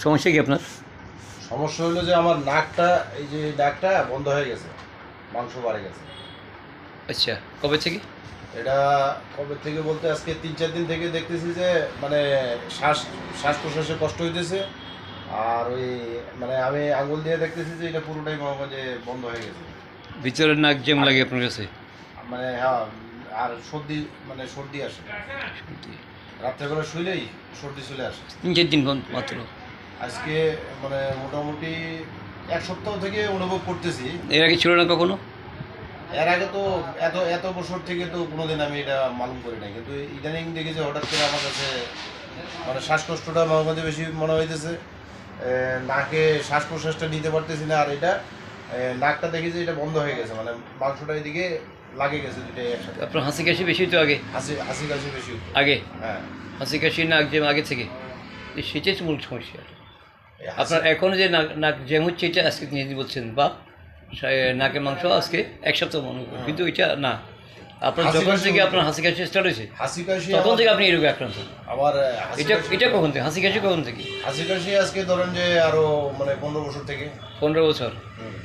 সমস্যা কি আপনার? সমস্যা হলো যে আমার নাকটা, এই যে নাকটা বন্ধ হয়ে গেছে, মাংস বাড়ে গেছে। আচ্ছা, কবে থেকে? এটা কবে থেকে বলতে আজকে 3-4 দিন থেকে দেখতেছি যে মানে শ্বাস শ্বাস প্রশ্বাসে কষ্ট হইতেছে। আর ওই মানে আমি আঙুল দিয়ে দেখতেছি যে এটা পুরোটাই মনে হয় যে বন্ধ হয়ে গেছে। ভিতরের নাক জ্যাম লাগে আপনার কাছে? মানে হ্যাঁ, আর সর্দি, মানে সর্দি আসে রাত্রেবেলা শুইলেই, সর্দি চলে আসে। 3-4 দিন মাত্র? আজকে মানে মোটামুটি 1 সপ্তাহ থেকে অনুভব করতেছি। এর আগে ছিল না কখনো? এর আগে তো এত এত বছর থেকে তো কোনোদিন আমি এটা মালুম করি নাই, কিন্তু ইদানিং দেখি যে হঠাৎ করে আমার কাছে মানে শ্বাসকষ্টটা আমার মধ্যে বেশি মনে হইতেছে। নাকে শ্বাস প্রশ্বাসটা নিতে পারতেছি না। আর এটা নাকটা দেখি যে এটা বন্ধ হয়ে গেছে, মানে মাংসটা এদিকে লাগে গেছে দুইটাই একসাথে। আপনার হাসি কাশি বেশি তো আগে? হাসি কাশি বেশি হতো। আগে হ্যাঁ, হাসি কাশি নাক জ্যাম আগে থেকে? সেটাই তো মূল সমস্যা। এই আপনার এখন যে নাক নাক জ্যাম হচ্ছে এটা আজকে নিয়ে বলছেন, বা নাকের মাংস আজকে 1 সপ্তাহ মনে করেন, কিন্তু এটা না। আপনার হাসি যখন কাশি থেকে হতো। আপনার হাসি কাশি স্টার্ট হয়েছে হাসি কাশি তখন থেকে আপনি এই রোগে আক্রান্ত? আমার হাসি এটা কাশি এটা কখন থেকে হাসি কাশি কখন থেকে? হাসি কাশি আজকে ধরেন যে আরো মানে 15 বছর থেকে। 15 বছর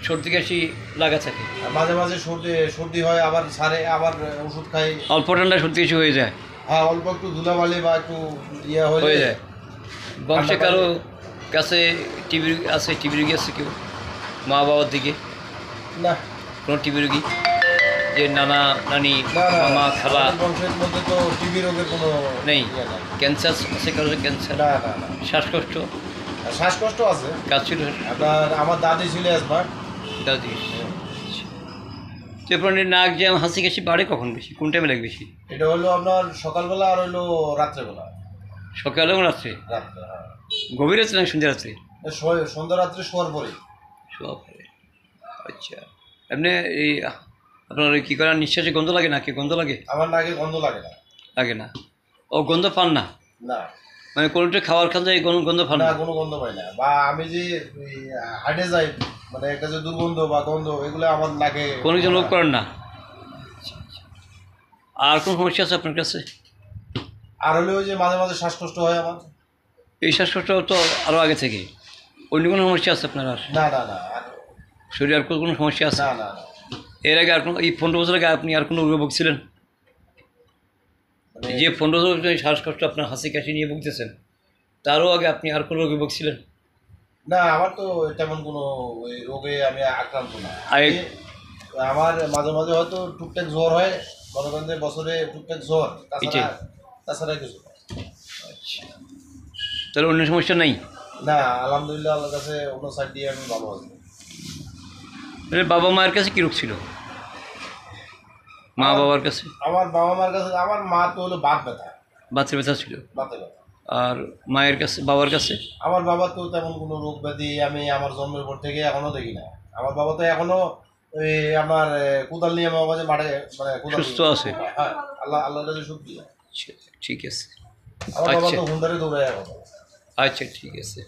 সর্দি কাশি লাগা থাকে? আর মাঝে মাঝে সর্দি সর্দি হয়, আবার সারে, আবার ওষুধ খাই। অল্প ঠান্ডা সর্দি কাশি হয়ে যায়? হ্যাঁ, অল্প একটু ধুলাবালি বা একটু ইয়ে হয়ে যায়। বংশে ঠান্ডা কারো পানি। কাছে টিবি আছে? টিবি রোগী আছে কেউ মা বাবার দিকে? না কোনো টিবি রোগী যে নানা নানি না না, মামা খালা? আমাদের বংশের মধ্যে তো টিবি রোগের কোনো নেই? ইয়ে নাই। ক্যান্সার আছে কারো? ক্যান্সার? না না না, শ্বাসকষ্ট? আর শ্বাসকষ্ট আছে। কাজ ছিল? আমার দাদি ছিল একবার। দাদি? এরপর নাক জ্যাম হাসি কাশি বাড়ে কখন বেশি? কোন টাইমে লাগে বেশি? এটা হলো আপনার সকালবেলা আর হলো রাত্রেবেলা। সকালে এবং রাত্রে? রাত্রে, হ্যাঁ। গভীর রাত্রে না সন্ধ্যা রাত্রে? সন্ধ্যা রাত্রে শোয়ার পরে। শোয়া পরে? আচ্ছা। এমনি এই আপনার ওই কী করার নিঃশ্বাসে গন্ধ লাগে নাকি? গন্ধ লাগে? আমার নাকে গন্ধ লাগে না। লাগে না? ও গন্ধ পান না? না মানে কোনোটা খাওয়ার খান যায় গন্ধ পান না, না? কোনো গন্ধ পাই না। বা আমি যে হাঁটে যাই, মানে একটা যে দুর্গন্ধ বা গন্ধ, এগুলো আমার নাকে কোনো কিছু লোভ করেন না? আর কোন সমস্যা আছে আপনার কাছে? আর হলে ওই যে মাঝে মাঝে শ্বাসকষ্ট হয় আমার। এই শ্বাসকষ্ট তো আরও আগে থেকে? অন্য কোনো সমস্যা আছে আপনার? আর না না না, শরীরে আর কোনো সমস্যা আছে? না না না, এর আগে আর কোনো, এই 15 বছর আগে আপনি আর কোনো রোগে ভুগছিলেন? মানে যে 15 বছর শ্বাসকষ্ট আপনার হাসি কাশি নিয়ে ভুগতেছেন, তারও আগে আপনি আর কোনো রোগে ভুগছিলেন? না, আমার তো তেমন কোনো ওই রোগে আমি আক্রান্ত না। আগে আমার মাঝে মাঝে হয়তো টুকটাক জ্বর হয়, মনে করেন যে বছরে টুকটাক জ্বর, তাছাড়া এটাই? তাছাড়া কিছু না। আচ্ছা, তাহলে অন্য সমস্যা নাই? না, আলহামদুলিল্লাহ, আল্লাহর কাছে অন্য সাইড দিয়ে আমি ভালো আছি। তাহলে বাবা মায়ের কাছে কী রোগ ছিল? মা বাবার কাছে? আমার বাবা মার কাছে, আমার মা তো হলো বাত ব্যথা, বাচ্চা ব্যথা ছিল। বাতে ব্যথা। আর মায়ের কাছে, বাবার কাছে? আমার বাবা তো তেমন কোনো রোগ ব্যাধি আমি আমার জন্মের পর থেকে এখনো দেখি না। আমার বাবা তো এখনো ওই আমার কোদাল নিয়ে আমার কাছে মাঠে, মানে কোদাল সুস্থ আছে? হ্যাঁ, আল্লাহর কাছে শুকরিয়া। আচ্ছা, ঠিক আছে। আমার বাবা আচ্ছা তো হুন্ডারে দৌড়ায় এখন। আচ্ছা, ঠিক আছে।